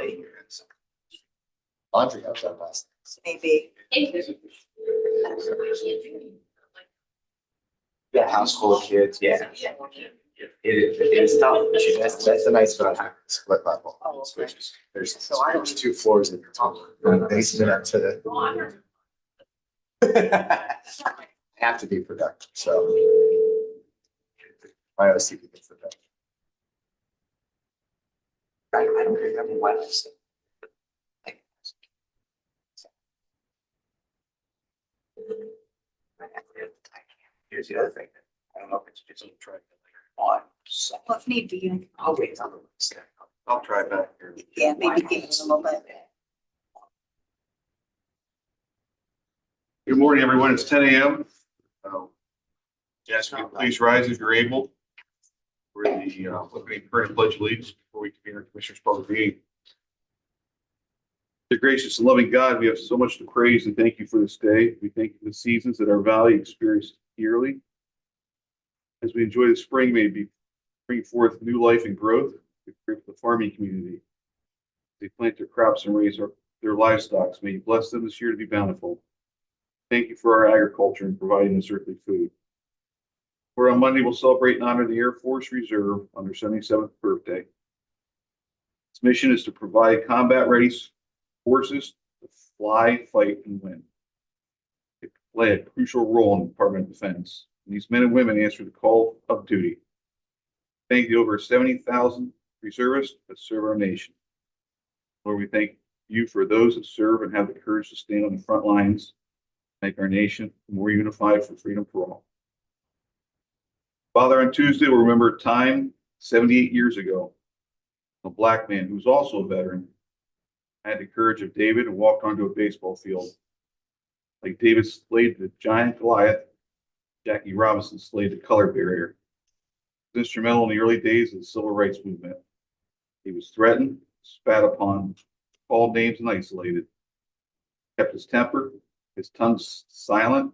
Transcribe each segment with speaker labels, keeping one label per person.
Speaker 1: probably,
Speaker 2: Audrey, how's that last?
Speaker 1: maybe.
Speaker 2: Yeah, house full of kids, yeah. It's tough. That's the nice about having a split level.
Speaker 1: Oh, okay.
Speaker 2: There's
Speaker 1: So I don't-
Speaker 2: 2 floors in your top. Basement up to the. Have to be productive, so. I always see people for that. I don't remember when I said. Here's the other thing. I don't know if it's just trying to on. So
Speaker 1: Well, if need be,
Speaker 2: I'll wait on the Wednesday. I'll try back here.
Speaker 1: yeah, maybe give it a little bit.
Speaker 3: Good morning, everyone. It's 10 a.m. Yes, please rise if you're able. For the opening prayer and pledge allegiance before we convene our commissioners' public meeting. The gracious and loving God, we have so much to praise and thank you for this day. We thank you for the seasons that our valley experienced yearly. As we enjoy the spring, may it be bring forth new life and growth. We pray for the farming community. They plant their crops and raise their livestock. May you bless them this year to be bountiful. Thank you for our agriculture and providing us earthly food. For on Monday, we'll celebrate and honor the Air Force Reserve on their 77th birthday. Its mission is to provide combat-ready forces to fly, fight, and win. They play a crucial role in the Department of Defense. And these men and women answer the call of duty. Thank the over 70,000 reservists that serve our nation. Lord, we thank you for those that serve and have the courage to stand on the front lines, make our nation more unified for freedom for all. Father, on Tuesday, we'll remember a time 78 years ago. A black man who was also a veteran had the courage of David and walked onto a baseball field. Like David slayed the giant Goliath, Jackie Robinson slayed the color barrier. He was instrumental in the early days of the civil rights movement. He was threatened, spat upon, called names, and isolated. Kept his temper, his tongue silent.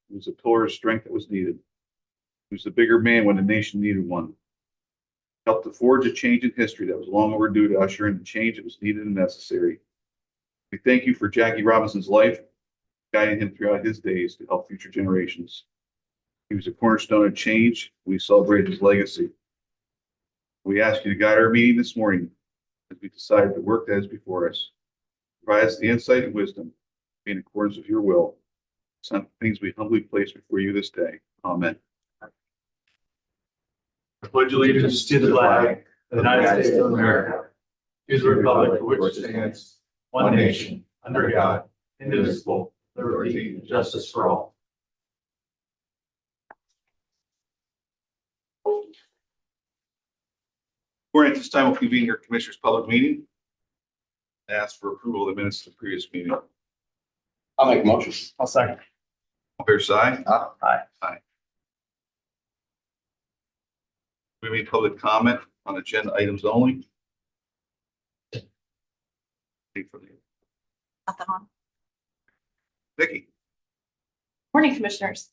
Speaker 3: He was a pillar of strength that was needed. He was the bigger man when the nation needed one. Helped to forge a change in history that was long overdue to usher in the change that was needed and necessary. We thank you for Jackie Robinson's life, guiding him throughout his days to help future generations. He was a cornerstone of change. We celebrate his legacy. We ask you to guide our meeting this morning as we decide the work that is before us. Provide us the insight and wisdom in accordance with your will. Some things we humbly place before you this day. Amen.
Speaker 4: I pledge allegiance to the flag of the United States of America, to the republic for which it stands, one nation, under God, indivisible, liberty, and justice for all.
Speaker 3: At this time, we'll convene your commissioners' public meeting. Ask for approval of the minutes of the previous meeting.
Speaker 2: I'll make a motion.
Speaker 4: I'll second.
Speaker 3: All fair side?
Speaker 4: Aye.
Speaker 3: Aye. We have any public comment on agenda items only?
Speaker 1: Nothing on.
Speaker 3: Vicky,
Speaker 5: Morning, Commissioners.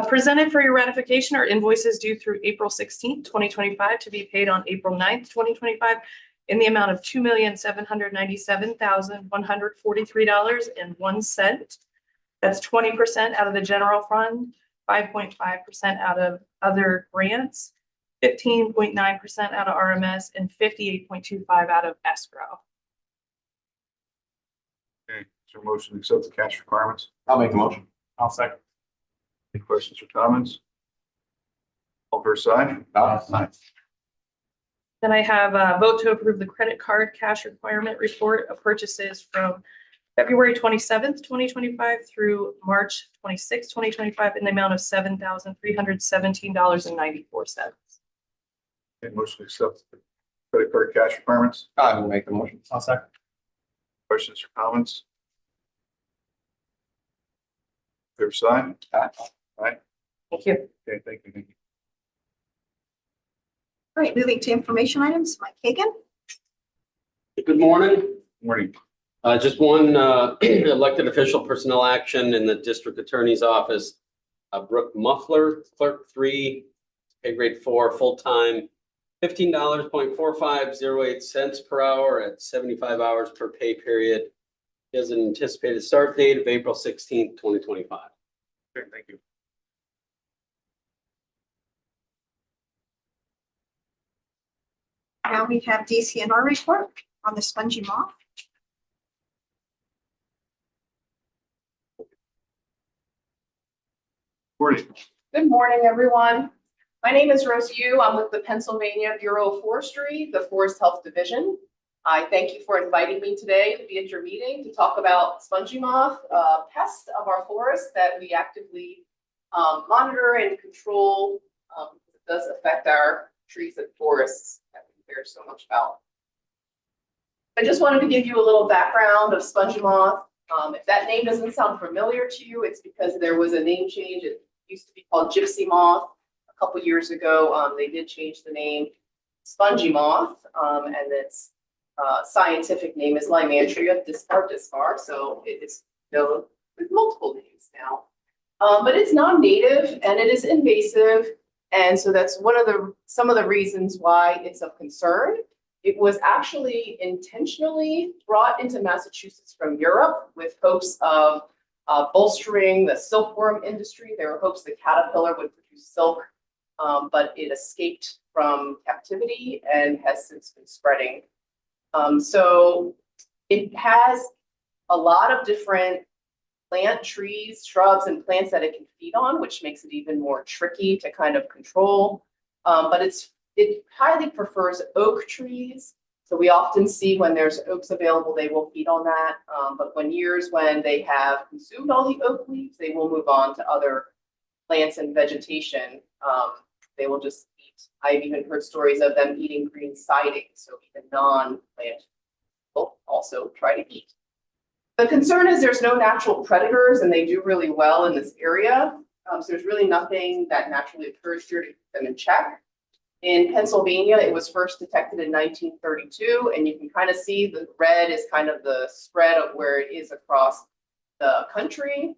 Speaker 5: Presented for your ratification are invoices due through April 16th, 2025 to be paid on April 9th, 2025 in the amount of $2,797,143.01. That's 20% out of the general fund, 5.5% out of other grants, 15.9% out of RMS, and 58.25% out of escrow.
Speaker 3: okay, is there a motion to accept the cash requirements?
Speaker 2: I'll make a motion.
Speaker 4: I'll second.
Speaker 3: Any questions or comments? All fair side? Aye.
Speaker 5: Then I have a vote to approve the credit card cash requirement report of purchases from February 27th, 2025 through March 26th, 2025 in the amount of $7,317.94.
Speaker 3: Okay, motion to accept the credit card cash requirements?
Speaker 2: I will make the motion.
Speaker 4: I'll second.
Speaker 3: Questions or comments? Fair side?
Speaker 5: Thank you.
Speaker 3: Okay, thank you.
Speaker 1: All right, moving to information items, Mike Hagan.
Speaker 6: Good morning.
Speaker 3: Morning.
Speaker 6: Just one elected official personnel action in the district attorney's office. Brooke Muffler, clerk 3, pay grade 4, full-time, $15.4508 per hour at 75 hours per pay period. He has an anticipated start date of April 16th, 2025.
Speaker 3: Okay, thank you.
Speaker 1: Now we have DCNR report on the spongy moth.
Speaker 3: Gordy.
Speaker 7: Good morning, everyone. My name is Rose Yu. I'm with the Pennsylvania Bureau of Forestry, the Forest Health Division. I thank you for inviting me today to be at your meeting to talk about spongy moth, a pest of our forest that we actively monitor and control. It does affect our trees and forests that we hear so much about. I just wanted to give you a little background of spongy moth. If that name doesn't sound familiar to you, it's because there was a name change. It used to be called gypsy moth. A couple years ago, they did change the name spongy moth, and its scientific name is Lymantria dispar, so it is known with multiple names now. But it's non-native and it is invasive, and so that's some of the reasons why it's of concern. It was actually intentionally brought into Massachusetts from Europe with hopes of bolstering the silkworm industry. There were hopes the caterpillar would produce silk, but it escaped from captivity and has since been spreading. So it has a lot of different plant, trees, shrubs, and plants that it can feed on, which makes it even more tricky to kind of control. But it highly prefers oak trees. So we often see when there's oaks available, they will feed on that. But when they have consumed all the oak leaves, they will move on to other plants and vegetation. They will just eat. I've even heard stories of them eating green siding. So even non-plant will also try to eat. The concern is there's no natural predators and they do really well in this area. So there's really nothing that naturally occurs here to keep them in check. In Pennsylvania, it was first detected in 1932, and you can kind of see the red is kind of the spread of where it is across the country.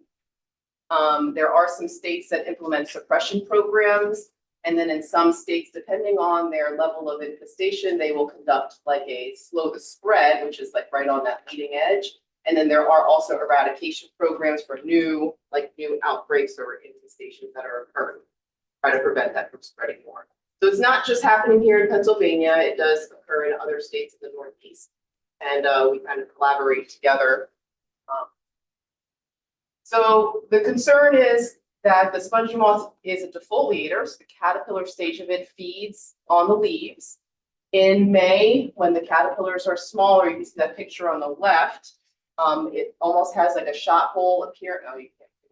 Speaker 7: There are some states that implement suppression programs, and then in some states, depending on their level of infestation, they will conduct like a slow the spread, which is like right on that leading edge. And then there are also eradication programs for new outbreaks or infestations that are occurring, try to prevent that from spreading more. So it's not just happening here in Pennsylvania, it does occur in other states in the Northeast. And we kind of collaborate together. So the concern is that the spongy moth is a defoliator, so the caterpillar stage of it feeds on the leaves. In May, when the caterpillars are smaller, you can see that picture on the left, it almost has like a shot hole appearance. Oh, you can't see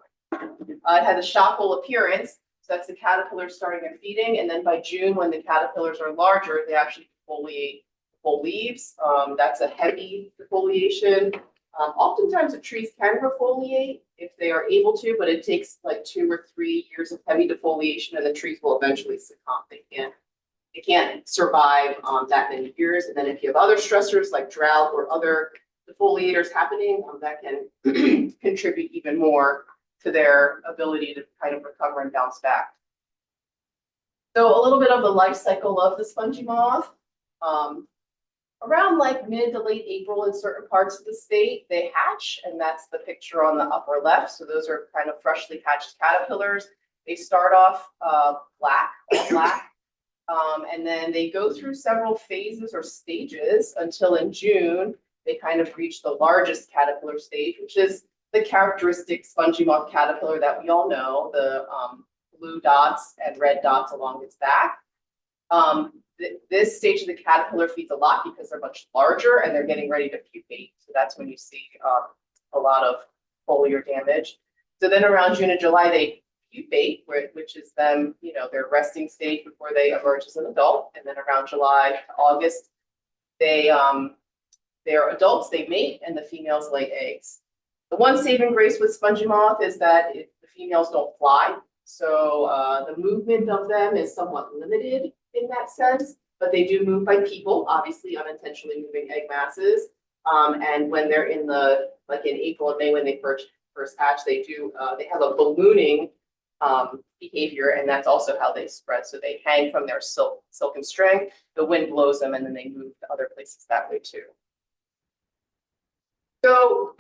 Speaker 7: it. It has a shot hole appearance. So that's the caterpillars starting their feeding. And then by June, when the caterpillars are larger, they actually defoliate whole leaves. That's a heavy defoliation. Oftentimes the trees can refoliate if they are able to, but it takes like 2 or 3 years of heavy defoliation and the trees will eventually succumb. They can't survive that many years. And then if you have other stressors like drought or other defoliators happening, that can contribute even more to their ability to kind of recover and bounce back. So a little bit of the life cycle of the spongy moth. Around like mid to late April in certain parts of the state, they hatch, and that's the picture on the upper left. So those are kind of freshly hatched caterpillars. They start off black, and then they go through several phases or stages until in June, they kind of reach the largest caterpillar stage, which is the characteristic spongy moth caterpillar that we all know, the blue dots and red dots along its back. This stage of the caterpillar feeds a lot because they're much larger and they're getting ready to pupate. So that's when you see a lot of foliar damage. So then around June and July, they pupate, which is them, their resting stage before they emerge as an adult. And then around July to August, they're adults, they mate, and the females lay eggs. The one saving grace with spongy moth is that the females don't fly. So the movement of them is somewhat limited in that sense, but they do move by people, obviously unintentionally moving egg masses. And when they're in in April and May, when they first hatch, they have a ballooning behavior, and that's also how they spread. So they hang from their silken string, the wind blows them, and then they move to other places that way too. So,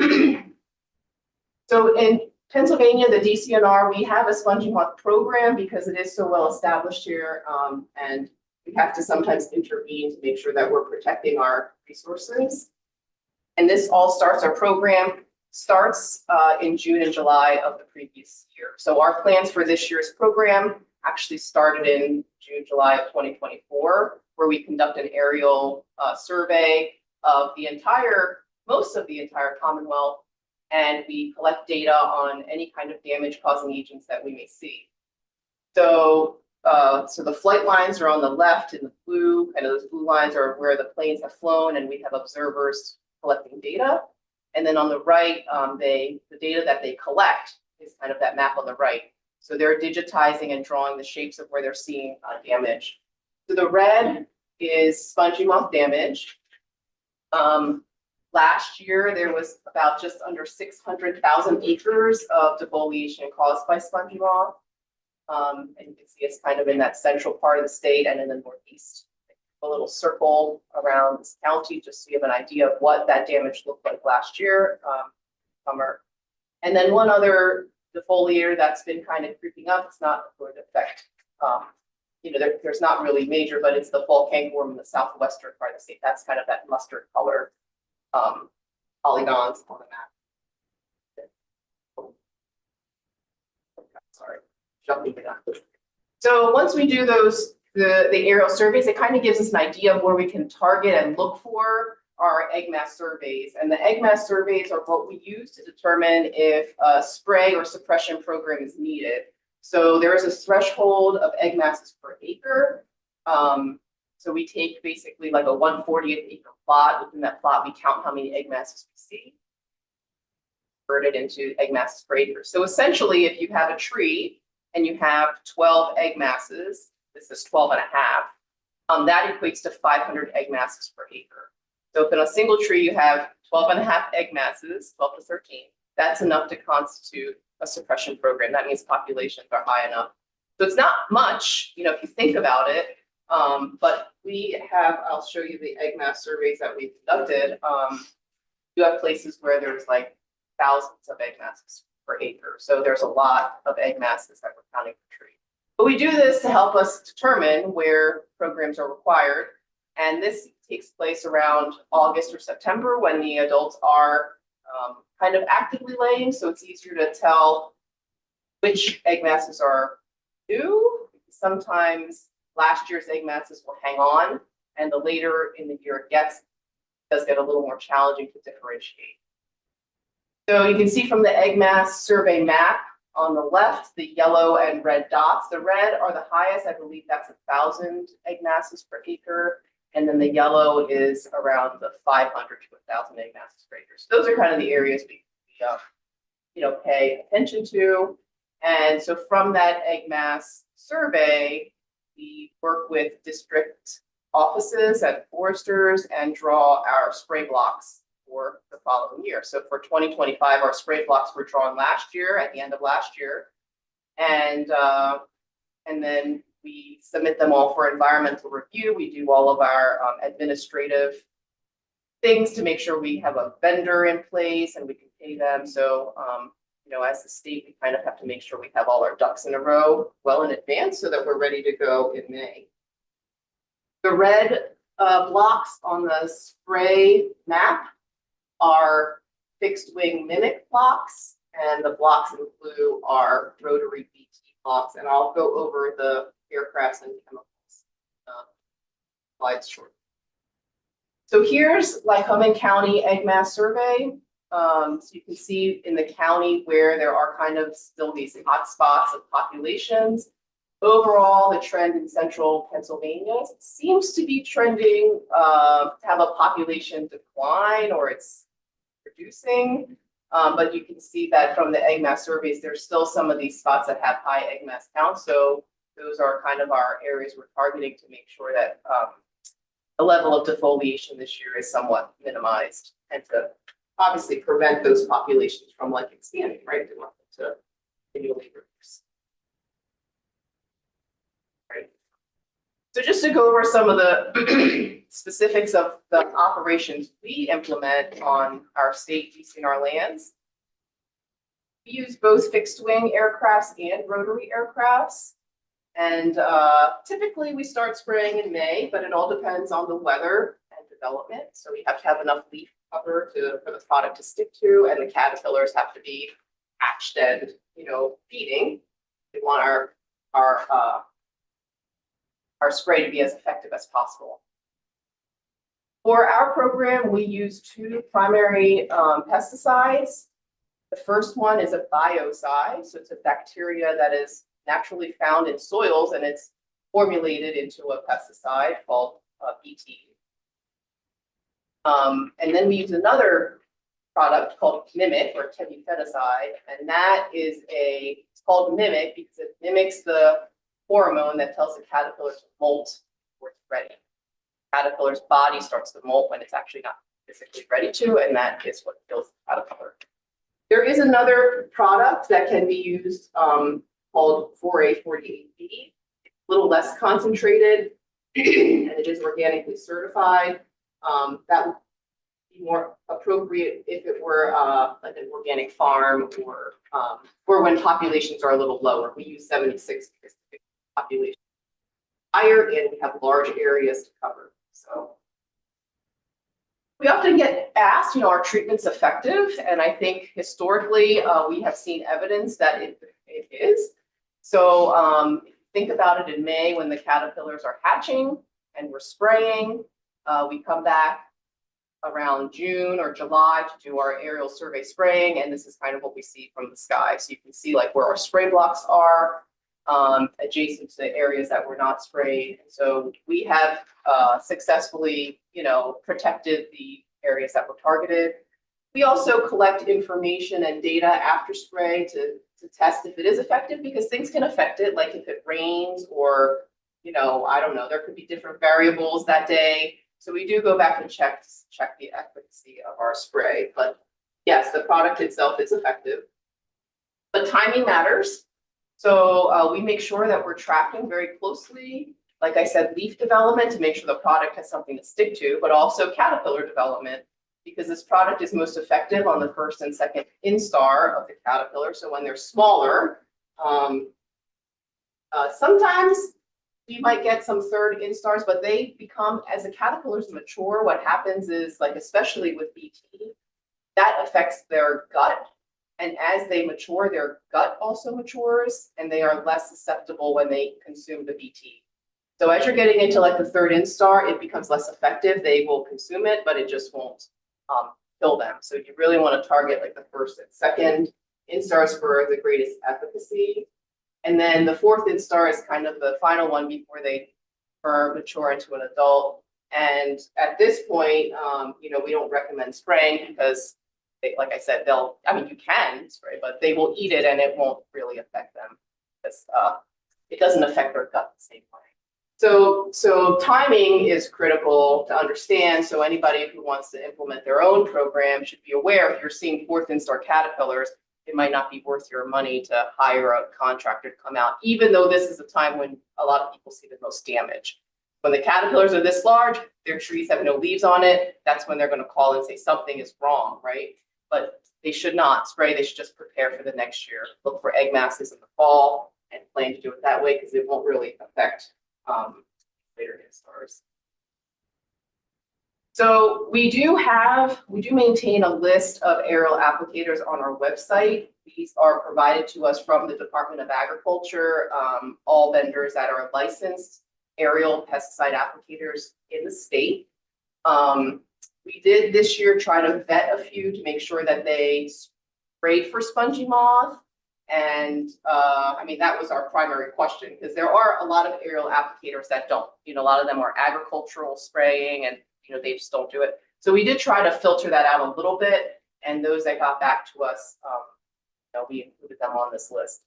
Speaker 7: so in Pennsylvania, the DCNR, we have a spongy moth program because it is so well established here, and we have to sometimes intervene to make sure that we're protecting our resources. And this all starts, our program starts in June and July of the previous year. So our plans for this year's program actually started in June, July of 2024, where we conduct an aerial survey of the most of the entire Commonwealth, and we collect data on any kind of damage causing agents that we may see. So, so the flight lines are on the left in the blue, and those blue lines are where the planes have flown, and we have observers collecting data. And then on the right, the data that they collect is kind of that map on the right. So they're digitizing and drawing the shapes of where they're seeing damage. So the red is spongy moth damage. Last year, there was about just under 600,000 acres of defoliation caused by spongy moth. And you can see it's kind of in that central part of the state and in the northeast. A little circle around this county, just so you have an idea of what that damage looked like last year, summer. And then one other defoliator that's been kind of creeping up, it's not going to affect, there's not really major, but it's the fall cankerworm in the southwestern part of the state. That's kind of that mustard color polygons on the map. Sorry, jumping the gun. So once we do the aerial surveys, it kind of gives us an idea of where we can target and look for our egg mass surveys. And the egg mass surveys are what we use to determine if a spray or suppression program is needed. So there is a threshold of egg masses per acre. So we take basically like a 1/40th acre plot. Within that plot, we count how many egg masses we see, convert it into egg masses per acre. So essentially, if you have a tree and you have 12 egg masses, this is 12 and a half, that equates to 500 egg masses per acre. So if in a single tree you have 12 and a half egg masses, 12 to 13, that's enough to constitute a suppression program. That means populations are high enough. So it's not much, if you think about it, but we have, I'll show you the egg mass surveys that we've conducted. You have places where there's like thousands of egg masses per acre. So there's a lot of egg masses that we're counting per tree. But we do this to help us determine where programs are required. And this takes place around August or September when the adults are kind of actively laying. So it's easier to tell which egg masses are new. Sometimes last year's egg masses will hang on, and the later in the year it does get a little more challenging to differentiate. So you can see from the egg mass survey map on the left, the yellow and red dots. The red are the highest, I believe that's 1,000 egg masses per acre. And then the yellow is around the 500 to 1,000 egg masses per acre. So those are kind of the areas we pay attention to. And so from that egg mass survey, we work with district offices and foresters and draw our spray blocks for the following year. So for 2025, our spray blocks were drawn last year, at the end of last year. And then we submit them all for environmental review. We do all of our administrative things to make sure we have a vendor in place and we can pay them. So, as the state, we kind of have to make sure we have all our ducks in a row well in advance so that we're ready to go in May. The red blocks on the spray map are fixed wing mimic blocks, and the blocks in blue are rotary BT blocks. And I'll go over the aircrafts and chemicals slides shortly. So here's Lycoming County egg mass survey. So you can see in the county where there are kind of still these hot spots of populations. Overall, the trend in central Pennsylvania seems to be trending to have a population decline, or it's reducing. But you can see that from the egg mass surveys, there's still some of these spots that have high egg mass counts. So those are kind of our areas we're targeting to make sure that the level of defoliation this year is somewhat minimized, and to obviously prevent those populations from expanding, right? We want them to continually reduce. So just to go over some of the specifics of the operations we implement on our state DCNR lands. We use both fixed wing aircrafts and rotary aircrafts. And typically we start spraying in May, but it all depends on the weather and development. So we have to have enough leaf cover for the product to stick to, and the caterpillars have to be hatched and, feeding. We want our spray to be as effective as possible. For our program, we use two primary pesticides. The first one is a biocide, so it's a bacteria that is naturally found in soils, and it's formulated into a pesticide called BT. And then we use another product called Mimic, or tebufeticide, and that is it's called Mimic because it mimics the hormone that tells the caterpillar to molt before it's ready. Caterpillar's body starts to molt when it's actually not physically ready to, and that is what kills the caterpillar. There is another product that can be used called 4A48B. It's a little less concentrated, and it is organically certified. That would be more appropriate if it were like an organic farm or when populations are a little lower. We use 76 because the population is higher and we have large areas to cover. So we often get asked, are treatments effective? And I think historically we have seen evidence that it is. So think about it in May when the caterpillars are hatching and we're spraying. We come back around June or July to do our aerial survey spraying, and this is kind of what we see from the sky. So you can see like where our spray blocks are adjacent to the areas that were not sprayed. And so we have successfully, protected the areas that were targeted. We also collect information and data after spray to test if it is effective, because things can affect it, like if it rains or, I don't know, there could be different variables that day. So we do go back and check the efficacy of our spray. But yes, the product itself is effective. But timing matters. So we make sure that we're tracking very closely, like I said, leaf development to make sure the product has something to stick to, but also caterpillar development, because this product is most effective on the first and second instar of the caterpillar. So when they're smaller, sometimes we might get some third instars, but they become, as the caterpillars mature, what happens is, like especially with BT, that affects their gut. And as they mature, their gut also matures, and they are less susceptible when they consume the BT. So as you're getting into like the third instar, it becomes less effective. They will consume it, but it just won't kill them. So you really want to target like the first and second instars for the greatest efficacy. And then the fourth instar is kind of the final one before they mature into an adult. And at this point, we don't recommend spraying because like I said, you can spray, but they will eat it and it won't really affect them because it doesn't affect their gut the same way. So timing is critical to understand. So anybody who wants to implement their own program should be aware, if you're seeing fourth instar caterpillars, it might not be worth your money to hire a contractor to come out, even though this is a time when a lot of people see the most damage. When the caterpillars are this large, their trees have no leaves on it, that's when they're going to call and say something is wrong, right? But they should not spray, they should just prepare for the next year. Look for egg masses in the fall and plan to do it that way because it won't really affect later instars. So we do maintain a list of aerial applicators on our website. These are provided to us from the Department of Agriculture, all vendors that are licensed aerial pesticide applicators in the state. We did this year try to vet a few to make sure that they sprayed for spongy moth. And that was our primary question, because there are a lot of aerial applicators that don't. A lot of them are agricultural spraying and they just don't do it. So we did try to filter that out a little bit, and those that got back to us, we included them on this list.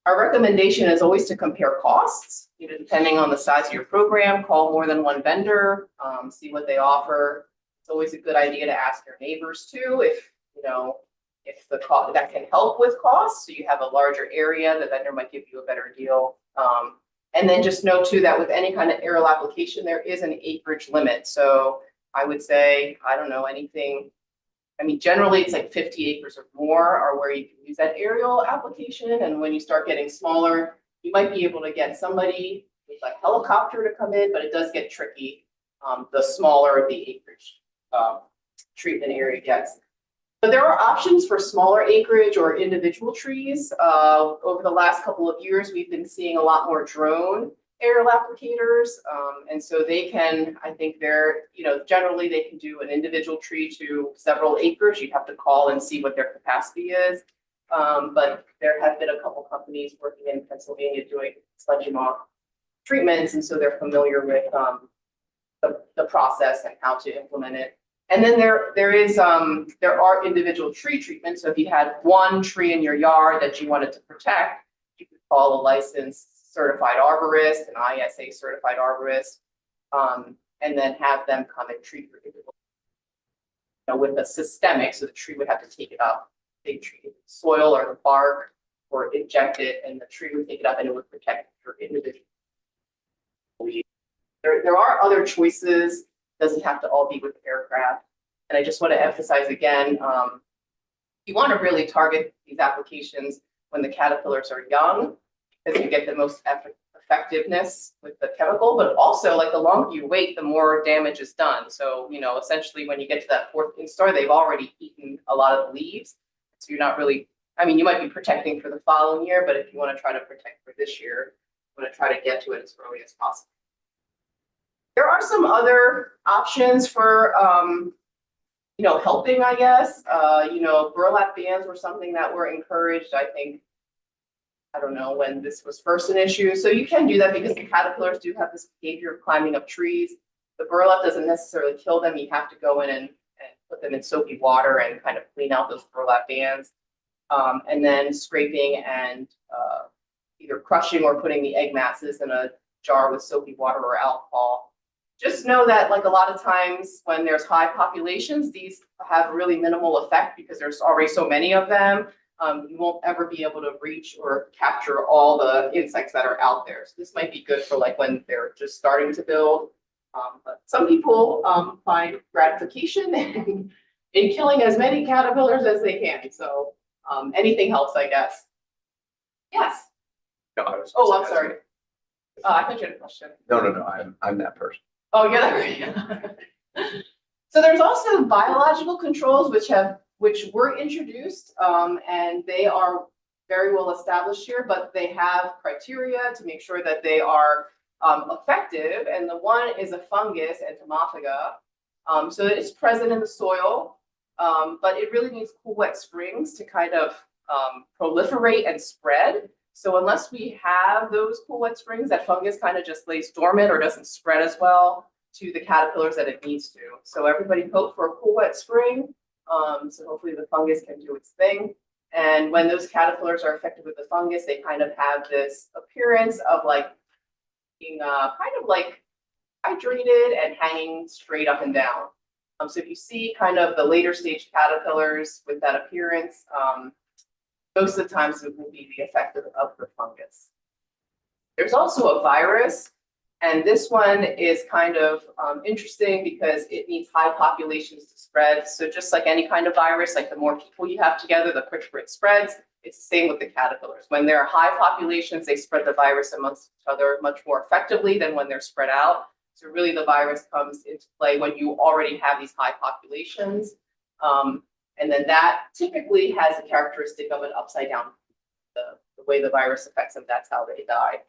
Speaker 7: Our recommendation is always to compare costs, depending on the size of your program, call more than one vendor, see what they offer. It's always a good idea to ask your neighbors too, if the cost that can help with costs. So you have a larger area, the vendor might give you a better deal. And then just note too that with any kind of aerial application, there is an acreage limit. So I would say, I don't know, anything. I mean, generally it's like 50 acres or more are where you can use that aerial application. And when you start getting smaller, you might be able to get somebody with a helicopter to come in, but it does get tricky. The smaller the acreage treatment area gets. But there are options for smaller acreage or individual trees. Over the last couple of years, we've been seeing a lot more drone aerial applicators. And so they can, I think they're, generally they can do an individual tree to several acres. You have to call and see what their capacity is. But there have been a couple companies working in Pennsylvania doing spongy moth treatments. And so they're familiar with the process and how to implement it. And then there are individual tree treatments. So if you had one tree in your yard that you wanted to protect, you could call a licensed certified arborist, an ISA certified arborist, and then have them come and treat your individual. With a systemic, so the tree would have to take it up. They treat the soil or the bark or inject it, and the tree would take it up and it would protect your individual. There are other choices. Doesn't have to all be with aircraft. And I just want to emphasize again, you want to really target these applications when the caterpillars are young, because you get the most effectiveness with the chemical, but also like the longer you wait, the more damage is done. So, essentially when you get to that 4th instar, they've already eaten a lot of the leaves. So you're not really, you might be protecting for the following year, but if you want to try to protect for this year, you want to try to get to it as early as possible. There are some other options for, helping, I guess. Burlap bands were something that were encouraged, I think, I don't know when this was first an issue. So you can do that because the caterpillars do have this behavior of climbing up trees. The burlap doesn't necessarily kill them. You have to go in and put them in soapy water and kind of clean out those burlap bands. And then scraping and either crushing or putting the egg masses in a jar with soapy water or alcohol. Just know that like a lot of times when there's high populations, these have really minimal effect because there's already so many of them. You won't ever be able to reach or capture all the insects that are out there. So this might be good for like when they're just starting to build. But some people find gratification in killing as many caterpillars as they can. So anything helps, I guess. Yes.
Speaker 2: No, I was
Speaker 7: Oh, I'm sorry. I thought you had a question.
Speaker 2: No, I'm that person.
Speaker 7: Oh, yeah. So there's also biological controls which were introduced, and they are very well established here, but they have criteria to make sure that they are effective. And the one is a fungus, Entomophaga. So it's present in the soil, but it really needs cool, wet springs to kind of proliferate and spread. So unless we have those cool, wet springs, that fungus kind of just lays dormant or doesn't spread as well to the caterpillars that it needs to. So everybody hope for a cool, wet spring. So hopefully the fungus can do its thing. And when those caterpillars are affected with the fungus, they kind of have this appearance of like being kind of like hydrated and hanging straight up and down. So if you see kind of the later stage caterpillars with that appearance, most of the times it will be the effect of the fungus. There's also a virus, and this one is kind of interesting because it needs high populations to spread. So just like any kind of virus, like the more people you have together, the quicker it spreads. It's the same with the caterpillars. When there are high populations, they spread the virus amongst each other much more effectively than when they're spread out. So really the virus comes into play when you already have these high populations. And then that typically has a characteristic of an upside down. The way the virus affects them, that's how they die.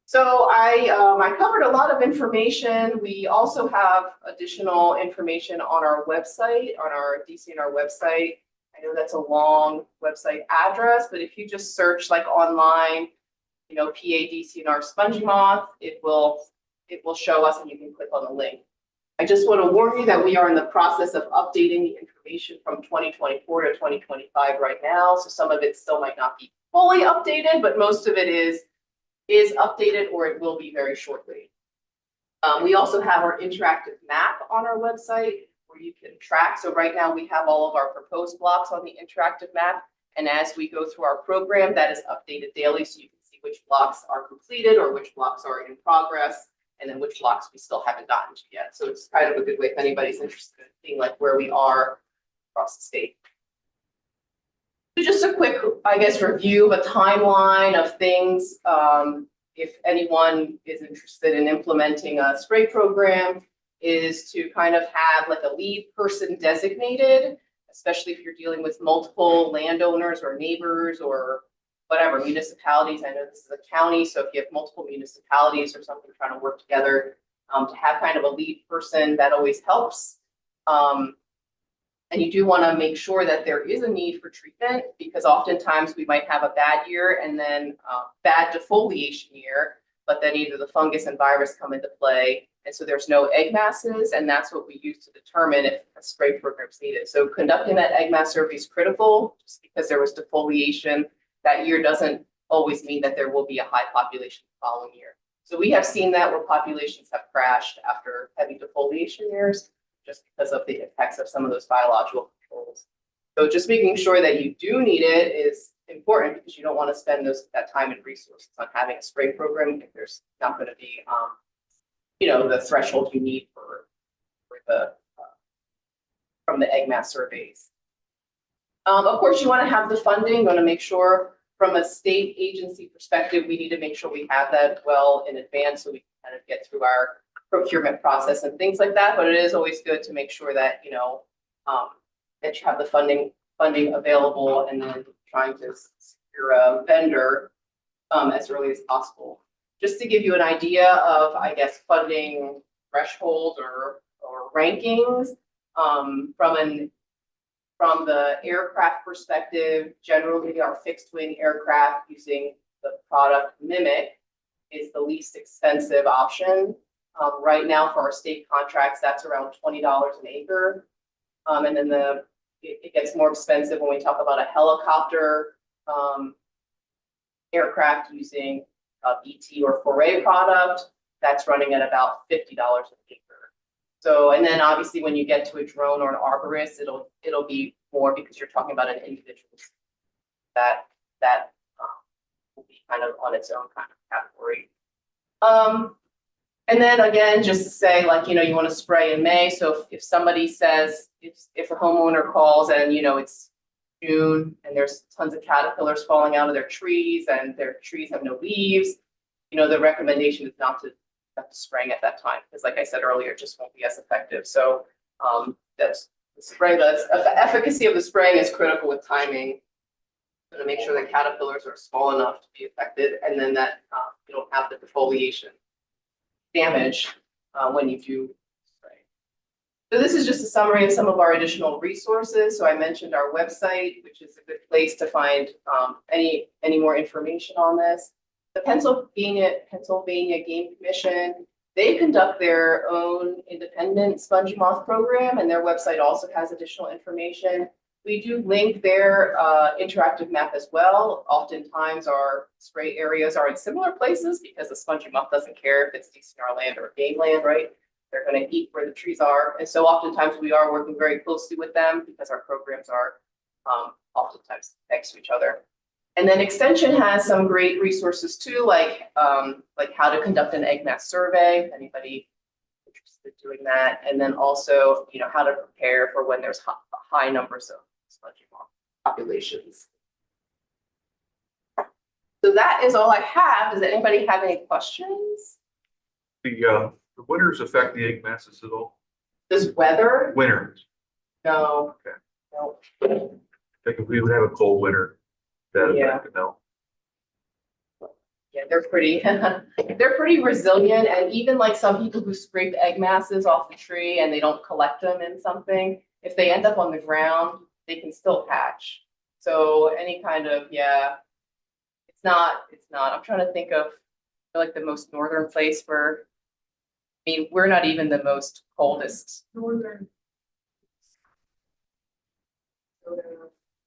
Speaker 7: So I covered a lot of information. We also have additional information on our website, on our DCNR website. I know that's a long website address, but if you just search like online, PA DCNR spongy moth, it will show us and you can click on the link. I just want to warn you that we are in the process of updating the information from 2024 to 2025 right now. So some of it still might not be fully updated, but most of it is updated or it will be very shortly. We also have our interactive map on our website where you can track. So right now we have all of our proposed blocks on the interactive map. And as we go through our program, that is updated daily, so you can see which blocks are completed or which blocks are in progress, and then which blocks we still haven't gotten to yet. So it's kind of a good way if anybody's interested in seeing like where we are across the state. So just a quick, I guess, review of a timeline of things. If anyone is interested in implementing a spray program, is to kind of have like a lead person designated, especially if you're dealing with multiple landowners or neighbors or whatever, municipalities. I know this is a county, so if you have multiple municipalities or something trying to work together, to have kind of a lead person, that always helps. And you do want to make sure that there is a need for treatment, because oftentimes we might have a bad year and then bad defoliation year, but then either the fungus and virus come into play, and so there's no egg masses, and that's what we use to determine if a spray program is needed. So conducting that egg mass survey is critical. Just because there was defoliation that year doesn't always mean that there will be a high population the following year. So we have seen that where populations have crashed after heavy defoliation years, just because of the effects of some of those biological controls. So just making sure that you do need it is important, because you don't want to spend that time and resources on having a spray program if there's not going to be, the threshold you need for the from the egg mass surveys. Of course, you want to have the funding. You want to make sure from a state agency perspective, we need to make sure we have that well in advance so we can kind of get through our procurement process and things like that. But it is always good to make sure that, that you have the funding available, and then trying to secure a vendor as early as possible. Just to give you an idea of, I guess, funding thresholds or rankings, from the aircraft perspective, generally our fixed wing aircraft using the product Mimic is the least expensive option. Right now for our state contracts, that's around $20 an acre. And then it gets more expensive when we talk about a helicopter aircraft using ET or Foray product. That's running at about $50 an acre. So, and then obviously when you get to a drone or an arborist, it'll be more, because you're talking about an individual that will be kind of on its own kind of category. And then again, just to say, like, you want to spray in May. So if somebody says, if a homeowner calls and, it's June and there's tons of caterpillars falling out of their trees and their trees have no leaves, the recommendation is not to spraying at that time, because like I said earlier, it just won't be as effective. So that's the spray. The efficacy of the spraying is critical with timing, to make sure that caterpillars are small enough to be affected, and then that you don't have the defoliation damage when you do spray. So this is just a summary of some of our additional resources. So I mentioned our website, which is a good place to find any more information on this. The Pennsylvania Game Commission, they conduct their own independent spongy moth program, and their website also has additional information. We do link their interactive map as well. Oftentimes our spray areas are in similar places, because the spongy moth doesn't care if it's DCR land or game land, right? They're going to eat where the trees are. And so oftentimes we are working very closely with them, because our programs are oftentimes next to each other. And then Extension has some great resources too, like how to conduct an egg mass survey, if anybody interested in doing that. And then also, how to prepare for when there's high numbers of spongy moth populations. So that is all I have. Does anybody have any questions?
Speaker 3: The winters affect the egg masses at all?
Speaker 7: Does weather?
Speaker 3: Winters.
Speaker 7: No.
Speaker 3: Okay.
Speaker 7: No.
Speaker 3: Like if we would have a cold winter, that
Speaker 7: Yeah.
Speaker 3: affect it, no?
Speaker 7: Yeah, they're pretty resilient, and even like some people who scrape egg masses off the tree and they don't collect them in something, if they end up on the ground, they can still hatch. So any kind of, it's not, I'm trying to think of like the most northern place where, we're not even the most coldest. Northern.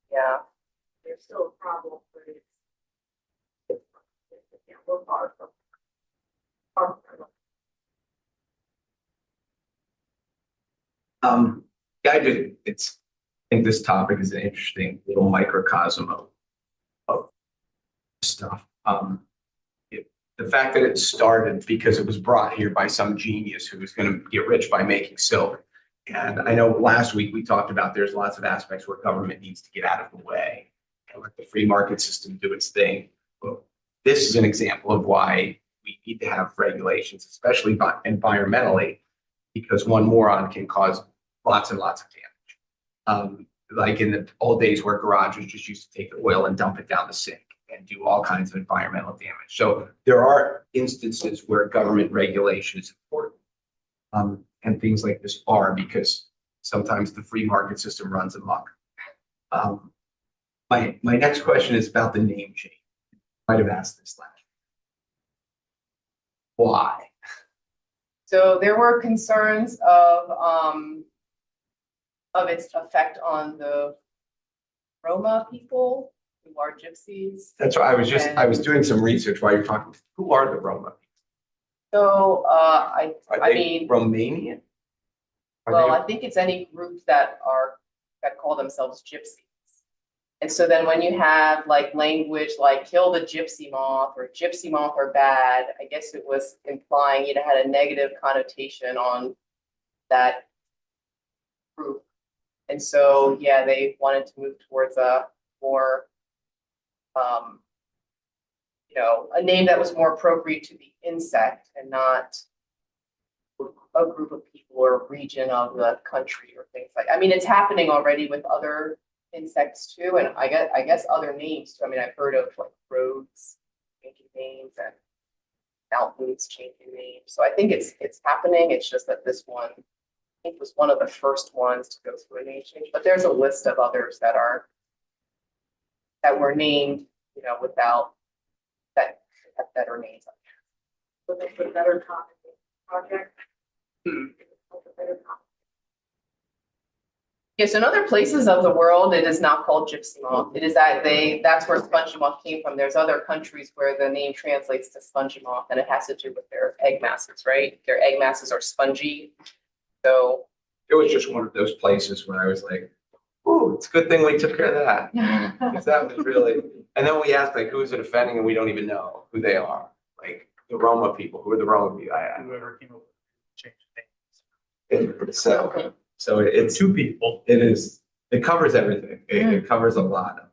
Speaker 7: Yeah. There's still a problem, but we're far from.
Speaker 2: Yeah, it's think this topic is an interesting little microcosm of stuff. The fact that it started because it was brought here by some genius who was going to get rich by making silver. And I know last week we talked about there's lots of aspects where government needs to get out of the way and let the free market system do its thing. But this is an example of why we need to have regulations, especially environmentally, because one moron can cause lots and lots of damage. Like in the old days where garages just used to take the oil and dump it down the sink and do all kinds of environmental damage. So there are instances where government regulation is important. And things like this are, because sometimes the free market system runs amok. My next question is about the name change. I might have asked this last. Why?
Speaker 7: So there were concerns of its effect on the Roma people who are gypsies.
Speaker 2: That's why I was doing some research while you're talking. Who are the Roma?
Speaker 7: So
Speaker 2: Are
Speaker 7: I
Speaker 2: they
Speaker 7: mean,
Speaker 2: Romanian? Are
Speaker 7: well,
Speaker 2: they-
Speaker 7: I think it's any group that call themselves gypsies. And so then when you have like language like kill the gypsy moth or gypsy moth are bad, I guess it was implying it had a negative connotation on that group. And so, yeah, they wanted to move towards a more, a name that was more appropriate to the insect and not a group of people or region of the country or things like. I mean, it's happening already with other insects too, and I guess other names too. I mean, I've heard of like roads changing names and mountains changing names. So I think it's happening. It's just that this one, I think, was one of the first ones to go through a name change. But there's a list of others that were named, without that have better names.
Speaker 1: Would they put better project?
Speaker 7: Yes, in other places of the world, it is not called gypsy moth. It is that's where spongy moth came from. There's other countries where the name translates to spongy moth, and it has to do with their egg masses, right? Their egg masses are spongy. So
Speaker 2: It was just one of those places where I was like, "Ooh, it's a good thing we took care of that." Because that was really, and then we asked like, who is it offending, and we don't even know who they are. Like the Roma people. Who are the Roma people?
Speaker 4: Whoever came up with change names.
Speaker 2: So it's
Speaker 4: Two people.
Speaker 2: it is. It covers everything. It covers a lot of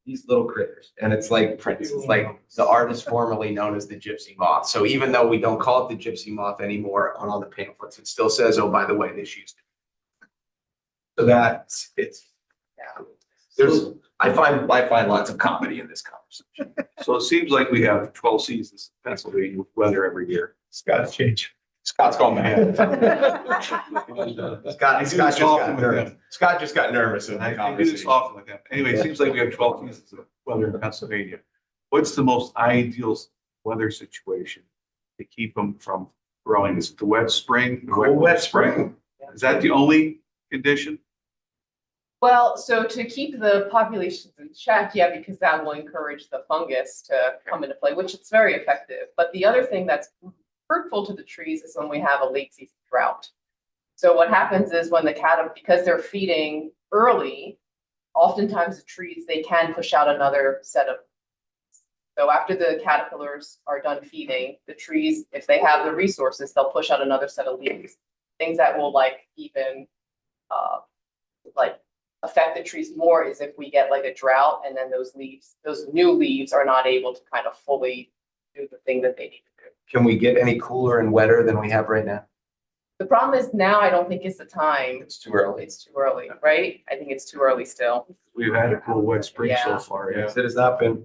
Speaker 2: these little critters, and it's like Prince. It's like the artist formerly known as the gypsy moth. So even though we don't call it the gypsy moth anymore on all the pamphlets, it still says, "Oh, by the way, this used to." So I find lots of comedy in this conversation.
Speaker 3: So it seems like we have 12 seasons in Pennsylvania with weather every year.
Speaker 2: It's got to change. Scott's going mad. Scott just got nervous in the
Speaker 3: I do this
Speaker 2: conversation.
Speaker 3: often with him. Anyway, it seems like we have 12 seasons of weather in Pennsylvania. What's the most ideal weather situation to keep them from growing? Is it the wet spring?
Speaker 2: Wet spring.
Speaker 3: Is that the only condition?
Speaker 7: well, so to keep the populations in check, yeah, because that will encourage the fungus to come into play, which it's very effective. But the other thing that's hurtful to the trees is when we have a late season drought. So what happens is when because they're feeding early, oftentimes the trees, they can push out another set of. So after the caterpillars are done feeding, the trees, if they have the resources, they'll push out another set of leaves. Things that will even affect the trees more is if we get like a drought and then those new leaves are not able to kind of fully do the thing that they need to do.
Speaker 2: Can we get any cooler and wetter than we have right now?
Speaker 7: The problem is now I don't think it's the time.
Speaker 2: It's too early.
Speaker 7: It's too early, right? I think it's too early still.
Speaker 3: We've had a cool wet spring so
Speaker 7: Yeah.
Speaker 3: far. Yeah.
Speaker 2: It has not been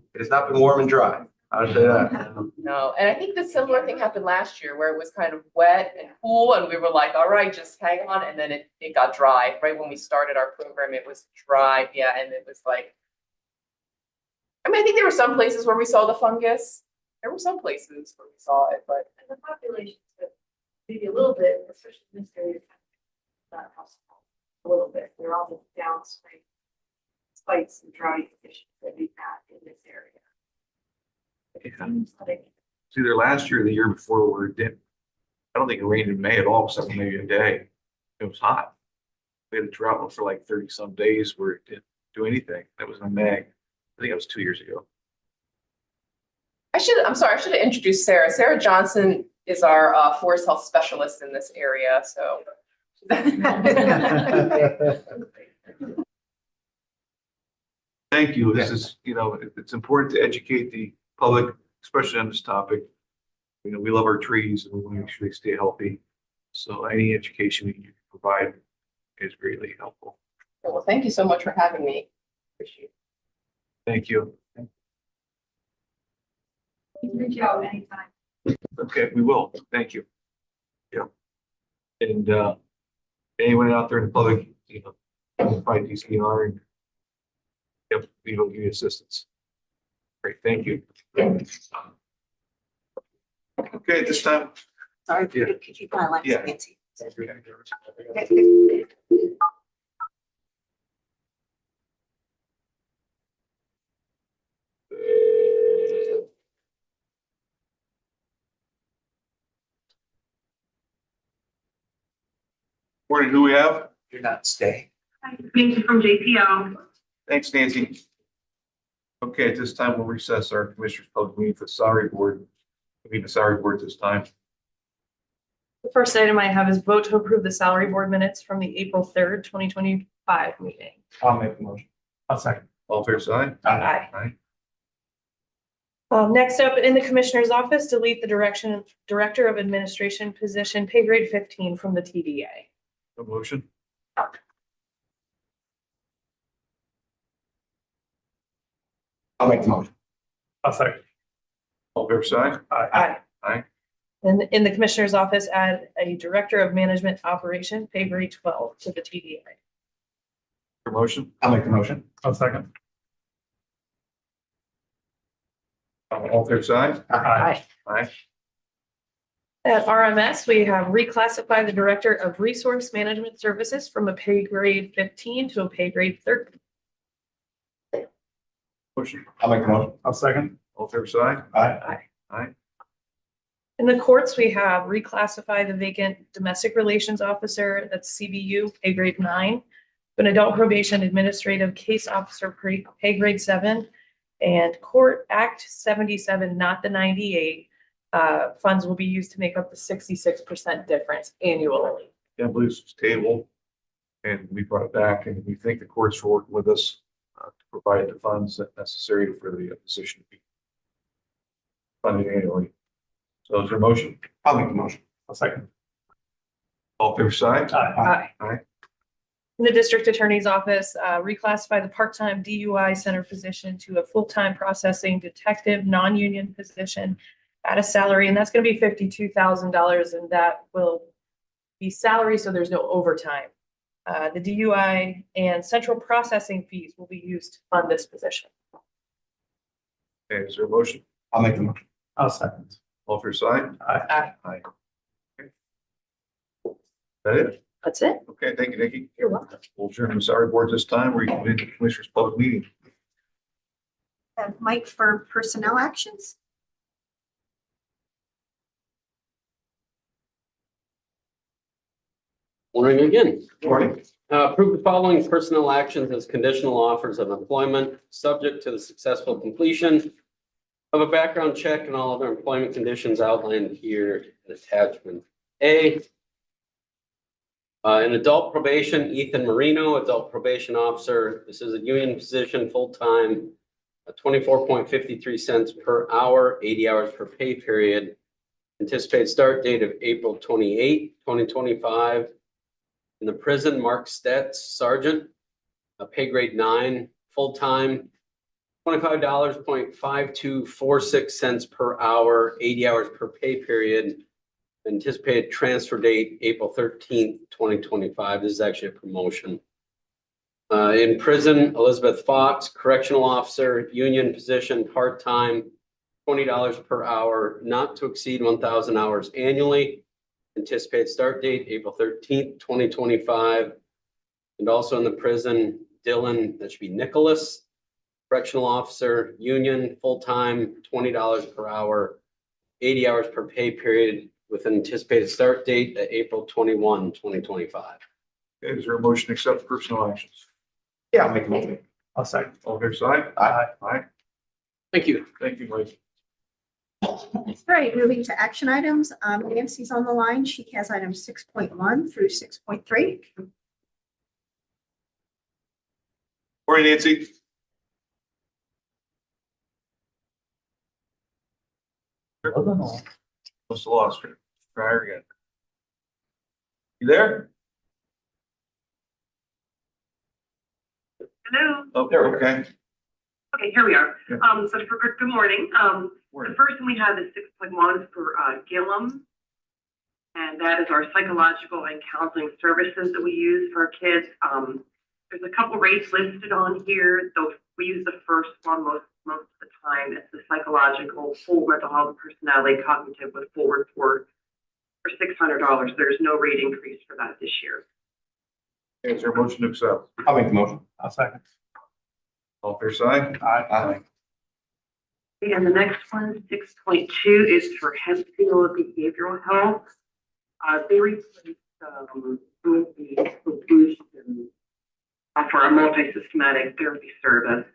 Speaker 2: warm and dry. I'll say that.
Speaker 7: No, and I think the similar thing happened last year where it was kind of wet and cool and we were like, all right, just hang on. And then it got dry. Right when we started our program, it was dry. Yeah, and it was like, I mean, I think there were some places where we saw the fungus. There were some places where we saw it, but
Speaker 1: And the population, maybe a little bit, especially in this area, not possible, a little bit. They're all the downstream spikes and drought conditions that we've had in this area. It seems like
Speaker 3: It's either last year or the year before where it didn't. I don't think it rained in May at all, except maybe a day. It was hot. We had a drought for like 30 some days where it didn't do anything. That was in May. I think that was 2 years ago.
Speaker 7: I'm sorry, I should have introduced Sarah. Sarah Johnson is our forest health specialist in this area, so.
Speaker 3: Thank you. This is, it's important to educate the public, especially on this topic. We love our trees and we want to make sure they stay healthy. So any education that you can provide is greatly helpful.
Speaker 7: Well, thank you so much for having me. Appreciate it.
Speaker 3: Thank you.
Speaker 1: Reach out anytime.
Speaker 3: Okay, we will. Thank you. Yeah. And anyone out there in the public, find DCR and yep, we will give you assistance. Great, thank you. Okay, at this time.
Speaker 8: Sorry,
Speaker 3: Yeah.
Speaker 8: could you my last
Speaker 3: Yeah.
Speaker 8: Nancy?
Speaker 3: Morning, who we have?
Speaker 2: You're not staying.
Speaker 1: Thank you from JPO.
Speaker 3: Thanks, Nancy. Okay, at this time, we'll recess our commissioners' public meeting for the salary board. We need the salary board this time.
Speaker 5: The first item I have is vote to approve the salary board minutes from the April 3rd, 2025 meeting.
Speaker 4: I'll make the motion. I'll second.
Speaker 3: All fair side?
Speaker 5: Aye.
Speaker 3: Aye.
Speaker 5: Next up, in the Commissioner's Office, delete the Director of Administration position, pay grade 15 from the TDA.
Speaker 3: A motion?
Speaker 2: I'll make the motion.
Speaker 4: I'll second.
Speaker 3: All fair side?
Speaker 5: Aye.
Speaker 3: Aye.
Speaker 5: And in the Commissioner's Office, add a Director of Management Operation, pay grade 12 to the TDA.
Speaker 3: Promotion?
Speaker 2: I'll make the motion.
Speaker 4: I'll second.
Speaker 3: All fair side?
Speaker 5: Aye.
Speaker 3: Aye.
Speaker 5: At RMS, we have reclassified the Director of Resource Management Services from a pay grade 15 to a pay grade 13.
Speaker 3: Motion?
Speaker 2: I'll make the motion.
Speaker 4: I'll second.
Speaker 3: All fair side?
Speaker 2: Aye.
Speaker 3: Aye.
Speaker 5: In the courts, we have reclassified the vacant Domestic Relations Officer, that's CBU, pay grade 9, an Adult Probation Administrative Case Officer, pay grade 7, and Court Act 77, not the 98. Funds will be used to make up the 66% difference annually.
Speaker 3: Yeah, I believe it's tabled. And we brought it back and we thank the courts for working with us to provide the funds that necessary for the position to be funded annually. So is there a motion?
Speaker 2: I'll make the motion.
Speaker 4: I'll second.
Speaker 3: All fair side?
Speaker 4: Aye.
Speaker 5: Aye. In the District Attorney's Office, reclassify the part-time DUI center position to a full-time processing detective, non-union position at a salary, and that's going to be $52,000, and that will be salary, so there's no overtime. The DUI and central processing fees will be used to fund this position.
Speaker 3: Okay, is there a motion?
Speaker 2: I'll make the motion.
Speaker 4: I'll second.
Speaker 3: All fair side?
Speaker 4: Aye.
Speaker 3: Aye. Okay. Is that it?
Speaker 5: That's it.
Speaker 3: Okay, thank you, Nikki.
Speaker 5: You're welcome.
Speaker 3: We'll adjourn the salary board this time. We're going to Commissioners' public meeting.
Speaker 8: Mike for personnel actions?
Speaker 6: Morning again.
Speaker 2: Morning.
Speaker 6: Approve the following personnel actions as conditional offers of employment, subject to the successful completion of a background check and all other employment conditions outlined here in attachment A. In adult probation, Ethan Marino, adult probation officer. This is a union position, full-time, 24.53 cents per hour, 80 hours per pay period. Anticipated start date of April 28, 2025. In the prison, Mark Stetz, sergeant, pay grade 9, full-time, $25.5246 per hour, 80 hours per pay period. Anticipated transfer date, April 13th, 2025. This is actually a promotion. In prison, Elizabeth Fox, correctional officer, union position, part-time, $20 per hour, not to exceed 1,000 hours annually. Anticipated start date, April 13th, 2025. And also in the prison, Dylan, that should be Nicholas, correctional officer, union, full-time, $20 per hour, 80 hours per pay period with an anticipated start date at April 21, 2025.
Speaker 3: Okay, is there a motion to accept personnel actions?
Speaker 2: Yeah, I'll make a motion.
Speaker 4: I'll second.
Speaker 3: All fair side?
Speaker 2: Aye.
Speaker 3: Aye.
Speaker 6: Thank you.
Speaker 3: Thank you, Mike.
Speaker 8: All right, moving to action items. Nancy's on the line. She has items 6.1 through 6.3.
Speaker 3: Morning, Nancy. Must have lost her. Try her again. You there?
Speaker 9: Hello.
Speaker 3: Oh,
Speaker 2: There we go.
Speaker 3: okay.
Speaker 9: Okay, here we are.
Speaker 3: Yeah.
Speaker 9: So for good morning. The
Speaker 3: Morning.
Speaker 9: first one we have is 6.1 for Gillum. And that is our psychological and counseling services that we use for our kids. There's a couple rates listed on here, though we use the first one most of the time. It's the psychological, full mental health, personality, cognitive with full report for $600. There's no rate increase for that this year.
Speaker 3: Is there a motion to accept?
Speaker 2: I'll make the motion.
Speaker 4: I'll second.
Speaker 3: All fair side?
Speaker 2: Aye.
Speaker 9: And the next one, 6.2, is for Hempfield Behavioral Health. They replaced some of the solutions for a multi-systematic therapy service.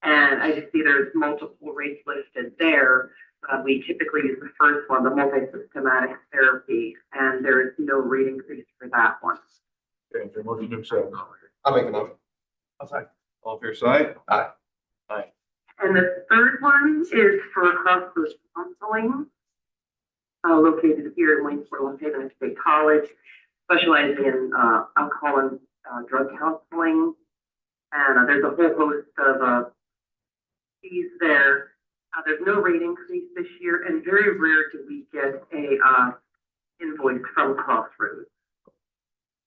Speaker 9: And I just see there's multiple rates listed there. We typically use the first one, the multi-systematic therapy, and there is no rate increase for that one.
Speaker 3: Okay, is there a motion to accept?
Speaker 2: I'll make the motion.
Speaker 4: I'll second.
Speaker 3: All fair side?
Speaker 2: Aye.
Speaker 9: And the third one is for cross-coast counseling, located here in Waynesboro, Long Haven State College, specializing in alcohol and drug counseling. And there's a whole host of fees there. There's no rate increase this year, and very rare do we get a invoice from Crossroads.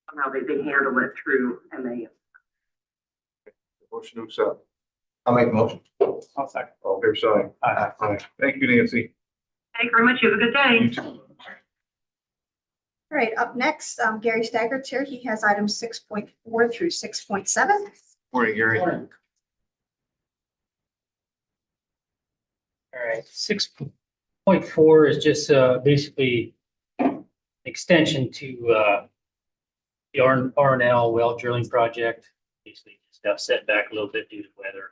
Speaker 9: Somehow they handle it through MA.
Speaker 3: Motion to accept.
Speaker 2: I'll make the motion.
Speaker 4: I'll second.
Speaker 3: All fair side?
Speaker 4: Aye.
Speaker 3: Aye. Thank you, Nancy.
Speaker 9: Thank you very much. You have a good day.
Speaker 3: You too.
Speaker 8: All right, up next, Gary Staggert's here. He has items 6.4 through 6.7.
Speaker 3: Morning, Gary.
Speaker 10: All right, 6.4 is just basically extension to the R&L well drilling project. Basically, just got set back a little bit due to weather.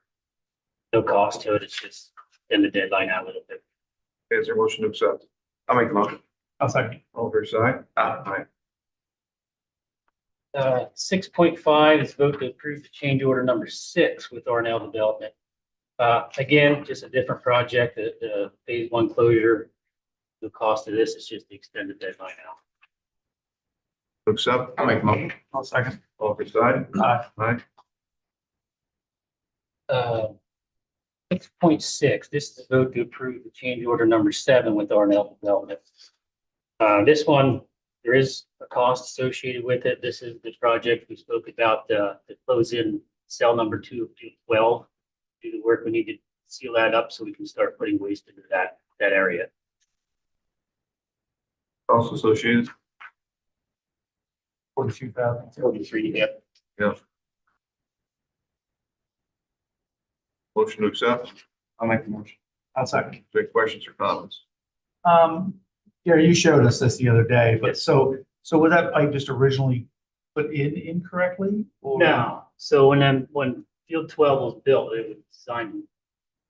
Speaker 10: No cost to it. It's just in the deadline out a little bit.
Speaker 3: Is there a motion to accept?
Speaker 2: I'll make the motion.
Speaker 4: I'll second.
Speaker 3: All fair side?
Speaker 2: Aye.
Speaker 10: 6.5 is vote to approve the change order number 6 with R&L Development. Again, just a different project, the phase 1 closure. The cost of this is just the extended deadline out.
Speaker 3: To accept?
Speaker 2: I'll make the motion.
Speaker 4: I'll second.
Speaker 3: All fair side?
Speaker 4: Aye.
Speaker 3: Aye.
Speaker 10: 6.6, this is a vote to approve the change order number 7 with R&L Development. This one, there is a cost associated with it. This is the project we spoke about, the close in cell number 2 of 12. Do the work we need to seal that up so we can start putting waste into that area.
Speaker 3: Also associated?
Speaker 4: 42,000.
Speaker 10: 43, yep.
Speaker 3: Yeah. Motion to accept?
Speaker 2: I'll make the motion.
Speaker 4: I'll second.
Speaker 3: Any questions or comments?
Speaker 4: Gary, you showed us this the other day, but
Speaker 10: Yes.
Speaker 4: so was that pipe just originally put in incorrectly? Or-
Speaker 10: No, so when field 12 was built, it was designed in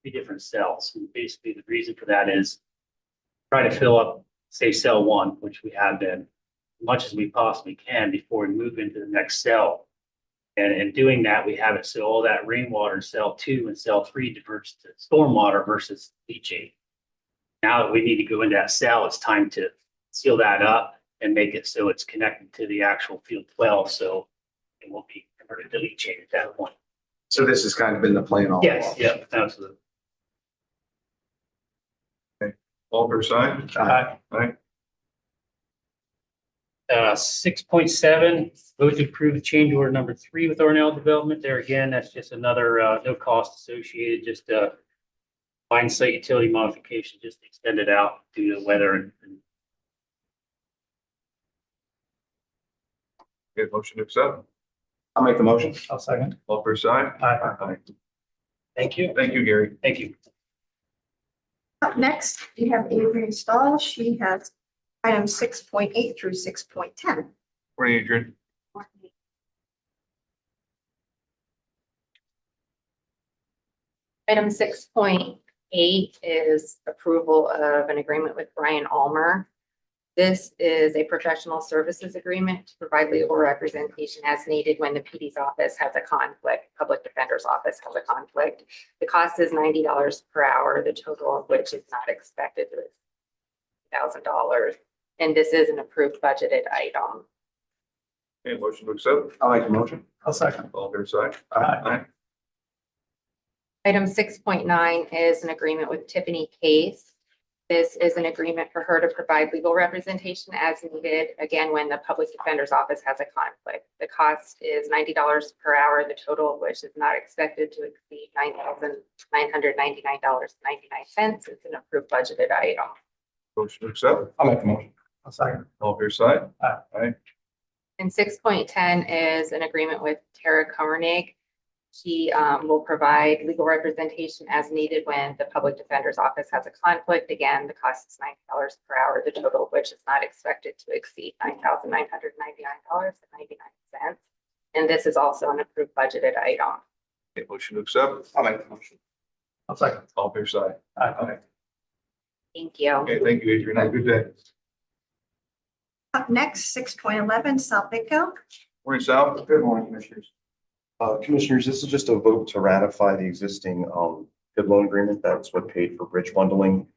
Speaker 10: 3 different cells. And basically, the reason for that is try to fill up, say, cell 1, which we have been, as much as we possibly can before we move into the next cell. And in doing that, we have it so all that rainwater in cell 2 and cell 3 diverts to stormwater versus leachate. Now that we need to go into that cell, it's time to seal that up and make it so it's connected to the actual field 12, so it won't be converted to leachate at that point.
Speaker 2: So this has kind of been the plan all
Speaker 10: Yes,
Speaker 2: along.
Speaker 10: yeah, absolutely.
Speaker 3: All fair side?
Speaker 4: Aye.
Speaker 3: Aye.
Speaker 10: 6.7, vote to approve the change order number 3 with R&L Development. There again, that's just another, no cost associated, just line site utility modification, just extend it out due to weather and
Speaker 3: Okay, motion to accept?
Speaker 2: I'll make the motion.
Speaker 4: I'll second.
Speaker 3: All fair side?
Speaker 4: Aye.
Speaker 10: thank you.
Speaker 3: Thank you, Gary.
Speaker 10: Thank you.
Speaker 8: Up next, we have Adrian Stahl. She has items 6.8 through 6.10.
Speaker 3: Morning, Adrian.
Speaker 11: Item 6.8 is approval of an agreement with Brian Almer. This is a professional services agreement to provide legal representation as needed when the PD's office has a conflict, public defender's office has a conflict. The cost is $90 per hour, the total of which is not expected to exceed $1,000. And this is an approved budgeted item.
Speaker 3: Okay, motion to accept.
Speaker 2: I'll make the motion.
Speaker 4: I'll second.
Speaker 3: All fair side?
Speaker 4: Aye.
Speaker 11: Item 6.9 is an agreement with Tiffany Case. This is an agreement for her to provide legal representation as needed, again, when the public defender's office has a conflict. The cost is $90 per hour, the total of which is not expected to exceed $9,999.99. It's an approved budgeted item.
Speaker 3: Motion to accept.
Speaker 2: I'll make the motion.
Speaker 4: I'll second.
Speaker 3: All fair side?
Speaker 4: Aye.
Speaker 11: And 6.10 is an agreement with Tara Koenig. She will provide legal representation as needed when the public defender's office has a conflict. Again, the cost is $90 per hour, the total of which is not expected to exceed $9,999.99. And this is also an approved budgeted item.
Speaker 3: Okay, motion to accept.
Speaker 2: I'll make the motion.
Speaker 4: I'll second.
Speaker 3: All fair side?
Speaker 4: Aye.
Speaker 11: Thank you.
Speaker 3: Okay, thank you, Adrian. Have a good day.
Speaker 8: Up next, 6.11, South Bidco.
Speaker 3: Morning, Sal.
Speaker 12: Good morning, Commissioners. Commissioners, this is just a vote to ratify the existing PID loan agreement. That's what paid for bridge bundling.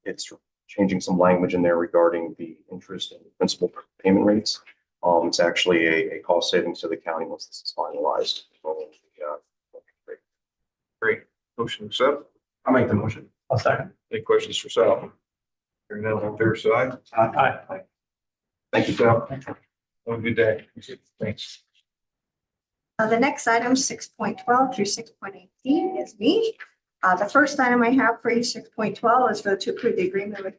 Speaker 12: It's changing some language in there regarding the interest and principal payment rates. It's actually a cost savings to the county once this is finalized.
Speaker 3: Great. Motion to accept.
Speaker 2: I'll make the motion.
Speaker 4: I'll second.
Speaker 3: Any questions for Sal? Hearing none, on fair side?
Speaker 4: Aye.
Speaker 3: Thank you, Sal. Have a good day. Thanks.
Speaker 8: The next item, 6.12 through 6.18 is me. The first item I have for you, 6.12, is vote to approve the agreement with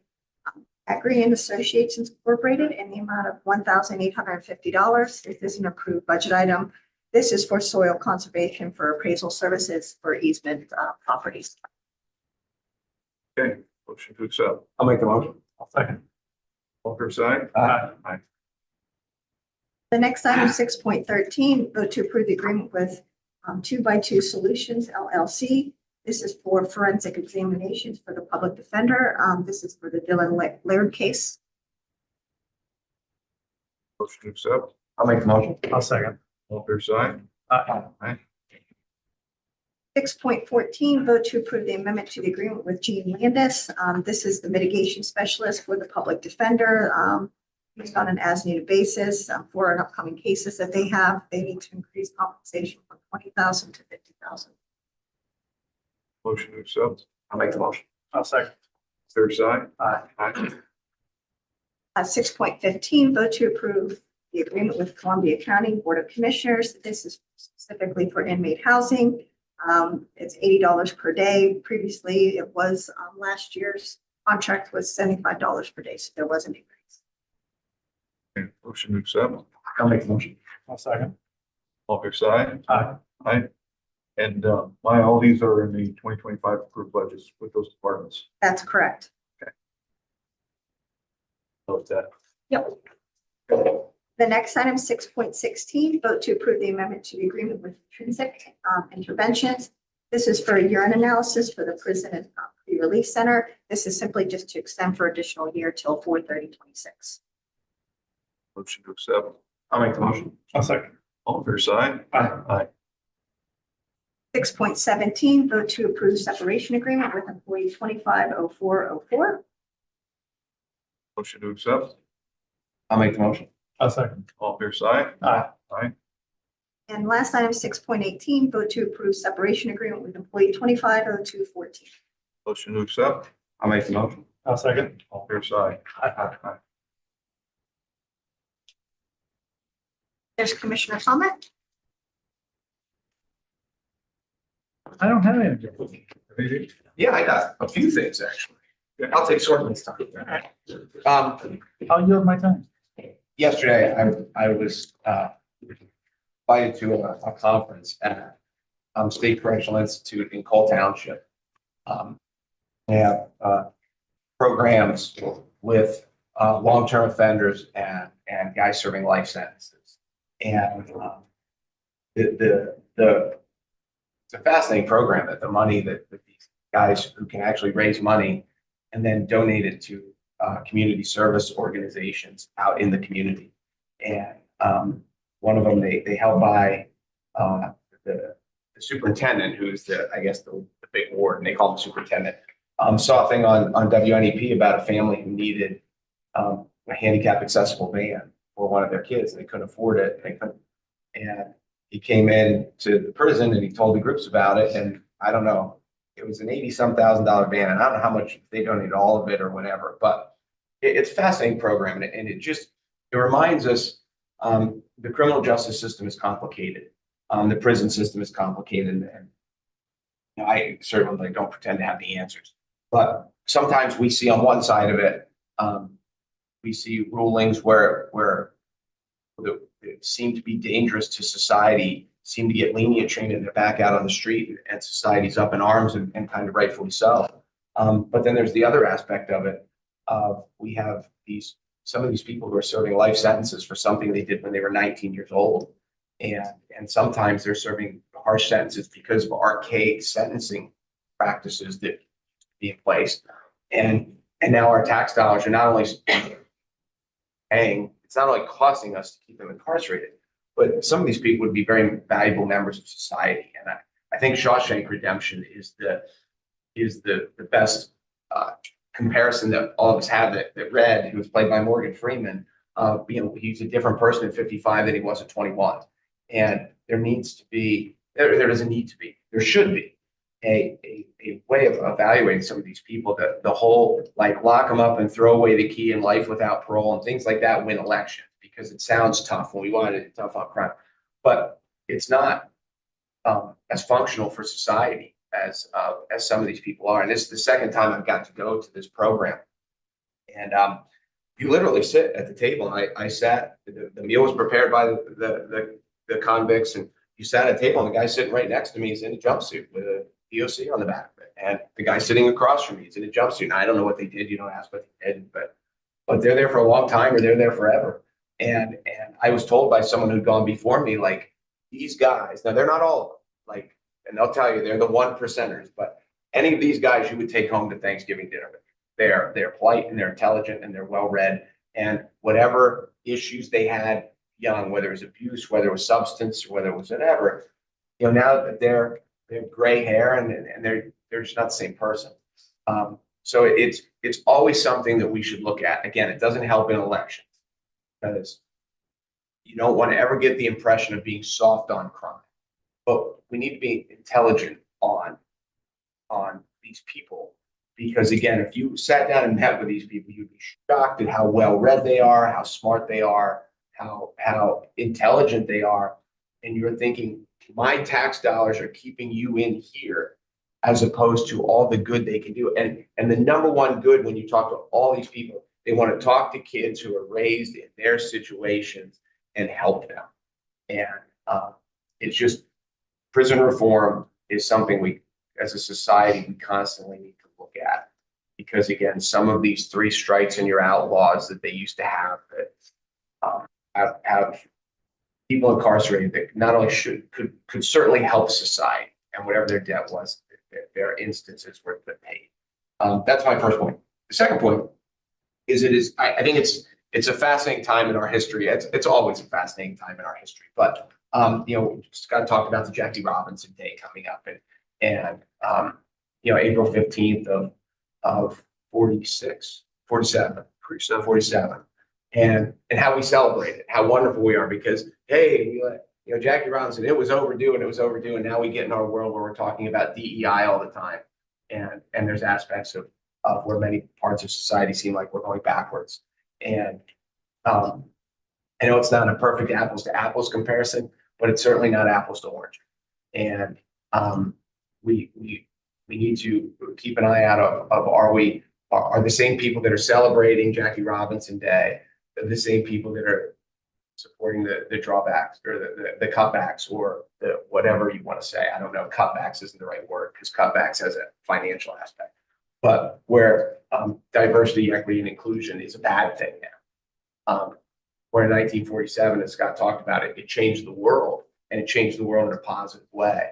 Speaker 8: Agri and Associates Incorporated in the amount of $1,850. This is an approved budget item. This is for soil conservation for appraisal services for easement properties.
Speaker 3: Okay, motion to accept.
Speaker 2: I'll make the motion.
Speaker 4: I'll second.
Speaker 3: All fair side?
Speaker 4: Aye.
Speaker 8: The next item, 6.13, vote to approve the agreement with 2x2 Solutions LLC. This is for forensic examinations for the public defender. This is for the Dylan Laird case.
Speaker 3: Motion to accept.
Speaker 2: I'll make the motion.
Speaker 4: I'll second.
Speaker 3: All fair side?
Speaker 4: Aye.
Speaker 8: 6.14, vote to approve the amendment to the agreement with Gene Landis. This is the mitigation specialist for the public defender. He's on an as-needed basis for an upcoming cases that they have. They need to increase compensation from $20,000 to $50,000.
Speaker 3: Motion to accept.
Speaker 2: I'll make the motion.
Speaker 4: I'll second.
Speaker 3: Fair side?
Speaker 4: Aye.
Speaker 8: 6.15, vote to approve the agreement with Columbia County Board of Commissioners. This is specifically for inmate housing. It's $80 per day. Previously, it was last year's contract was $75 per day, so there was an increase.
Speaker 3: Okay, motion to accept.
Speaker 2: I'll make the motion.
Speaker 4: I'll second.
Speaker 3: All fair side?
Speaker 4: Aye.
Speaker 3: And all these are in the 2025 approved budgets with those departments.
Speaker 8: That's correct.
Speaker 3: Note that.
Speaker 8: Yep. The next item, 6.16, vote to approve the amendment to the agreement with Intrinsic Interventions. This is for a urine analysis for the prison and pre-release center. This is simply just to extend for additional year till 4/30/26.
Speaker 3: Motion to accept.
Speaker 2: I'll make the motion.
Speaker 4: I'll second.
Speaker 3: All fair side?
Speaker 4: Aye.
Speaker 8: 6.17, vote to approve separation agreement with employee 250404.
Speaker 3: Motion to accept.
Speaker 2: I'll make the motion.
Speaker 4: I'll second.
Speaker 3: All fair side?
Speaker 4: Aye.
Speaker 8: And last item, 6.18, vote to approve separation agreement with employee 250214.
Speaker 3: Motion to accept.
Speaker 2: I'll make the motion.
Speaker 4: I'll second.
Speaker 3: All fair side?
Speaker 4: Aye.
Speaker 8: There's commissioner comment.
Speaker 4: I don't have any.
Speaker 2: Yeah, I got a few things, actually. I'll take Sortman's time.
Speaker 4: I'll yield my time.
Speaker 2: Yesterday, I was invited to a conference at State Correctional Institute in Cole Township. They have programs with long-term offenders and guys serving life sentences. And the it's a fascinating program that the money that these guys who can actually raise money and then donate it to community service organizations out in the community. And one of them, they help by the superintendent, who's I guess the big warden, they call him superintendent, saw a thing on WNEP about a family who needed a handicap accessible van for one of their kids. They couldn't afford it. And he came in to the prison and he told the groups about it. And I don't know, it was an $80-some thousand van. And I don't know how much they donated, all of it or whatever, but it's a fascinating program. And it reminds us the criminal justice system is complicated. The prison system is complicated. And I certainly don't pretend to have the answers, but sometimes we see on one side of it, we see rulings where it seem to be dangerous to society, seem to get lenient treatment, and they're back out on the street and society's up in arms and kind of rightfully so. But then there's the other aspect of it. We have some of these people who are serving life sentences for something they did when they were 19 years old. And sometimes they're serving harsh sentences because of archaic sentencing practices that be in place. And now our tax dollars are not only paying, it's not only costing us to keep them incarcerated, but some of these people would be very valuable members of society. And I think Shawshank Redemption is the best comparison that all of us have that Red, who was played by Morgan Freeman, he's a different person at 55 than he was at 21. And there doesn't need to be, there should be a way of evaluating some of these people, that the whole, like, lock them up and throw away the key in life without parole and things like that win elections, because it sounds tough when we wanted it tough on crime, but it's not as functional for society as some of these people are. And this is the second time I've got to go to this program. And you literally sit at the table. And I sat, the meal was prepared by the convicts, and you sat at a table, and the guy sitting right next to me is in a jumpsuit with a DOC on the back of it. And the guy sitting across from me is in a jumpsuit. And I don't know what they did. You don't ask what they did, but they're there for a long time, or they're there forever. And I was told by someone who'd gone before me, like, these guys, now they're not all of them, like, and they'll tell you they're the 1%ers, but any of these guys you would take home to Thanksgiving dinner with. They're polite and they're intelligent and they're well-read, and whatever issues they had young, whether it was abuse, whether it was substance, whether it was whatever, now that they have gray hair and they're just not the same person. So it's always something that we should look at. Again, it doesn't help in elections, because you don't want to ever get the impression of being soft on crime, but we need to be intelligent on these people. Because again, if you sat down and met with these people, you'd be shocked at how well read they are, how smart they are, how intelligent they are. And you're thinking, my tax dollars are keeping you in here, as opposed to all the good they can do. And the number one good, when you talk to all these people, they want to talk to kids who are raised in their situations and help them. And it's just, prison reform is something we, as a society, we constantly need to look at. Because again, some of these 3 strikes and you're outlaws that they used to have, that have people incarcerated, that not only could certainly help society, and whatever their debt was, their instances where it's been paid. That's my first point. The second point is I think it's a fascinating time in our history. It's always a fascinating time in our history, but we just got to talk about the Jackie Robinson Day coming up, and April 15th of 47, and how we celebrate it, how wonderful we are, because, hey, Jackie Robinson, it was overdue, and now we get in our world where we're talking about DEI all the time. And there's aspects of where many parts of society seem like we're going backwards. And I know it's not a perfect apples to apples comparison, but it's certainly not apples to orange. And we need to keep an eye out of are the same people that are celebrating Jackie Robinson Day the same people that are supporting the drawbacks or the cutbacks, or the whatever you want to say. I don't know, cutbacks isn't the right word, because cutbacks has a financial aspect, but where diversity, equity, and inclusion is a bad thing now. Where in 1947, as Scott talked about it changed the world, and it changed the world in a positive way.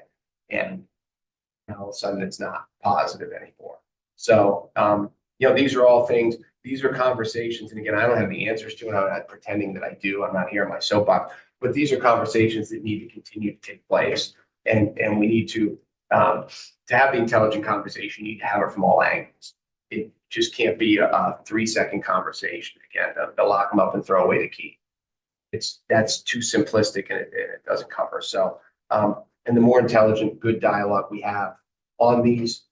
Speaker 2: and all of a sudden it's not positive anymore. So, these are all things, these are conversations, and again, I don't have the answers to it. I'm not pretending that I do. I'm not here on my soapbox, but these are conversations that need to continue to take place. And we need to have the intelligent conversation, you need to have it from all angles. It just can't be a 3-second conversation. Again, to lock them up and throw away the key. That's too simplistic and it doesn't cover. So, and the more intelligent, good dialogue we have on these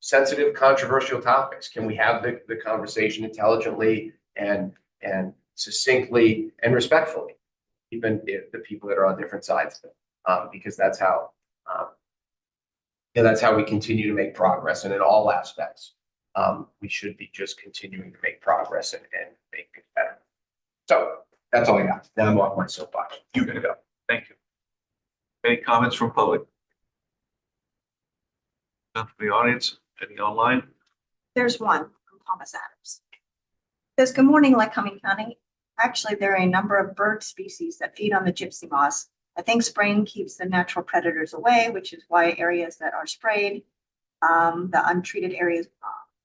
Speaker 2: sensitive, controversial topics, can we have the conversation intelligently and succinctly and respectfully, even if the people that are on different sides of it, because that's how we continue to make progress. And in all aspects, we should be just continuing to make progress and make it better. So that's all I got. Now I'm off my soapbox. You can go.
Speaker 3: Thank you. Any comments from public? None from the audience? Any online?
Speaker 8: There's one from Thomas Adams. Says, good morning, Lycoming County. Actually, there are a number of bird species that feed on the gypsy moss. I think spraying keeps the natural predators away, which is why areas that are sprayed, the untreated areas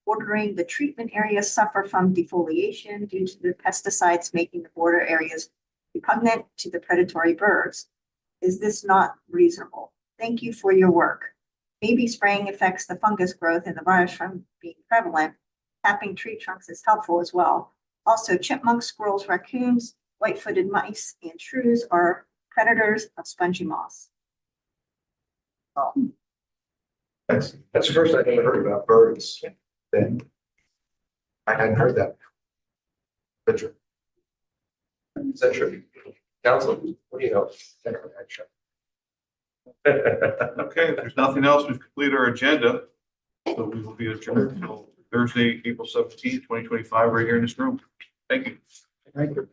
Speaker 8: bordering the treatment areas suffer from defoliation due to the pesticides making the border areas repugnant to the predatory birds. Is this not reasonable? Thank you for your work. Maybe spraying affects the fungus growth and the virus from being prevalent. Tapping tree trunks is helpful as well. Also, chipmunks, squirrels, raccoons, white-footed mice, and shrews are predators of spongy moss.
Speaker 2: That's the first I've ever heard about birds. Then I hadn't heard that. But true. Is that true? Council, what do you know?
Speaker 3: Okay, if there's nothing else, we've completed our agenda. So we will be adjourned until Thursday, April 17th, 2025, right here in this room. Thank you.
Speaker 2: Thank you.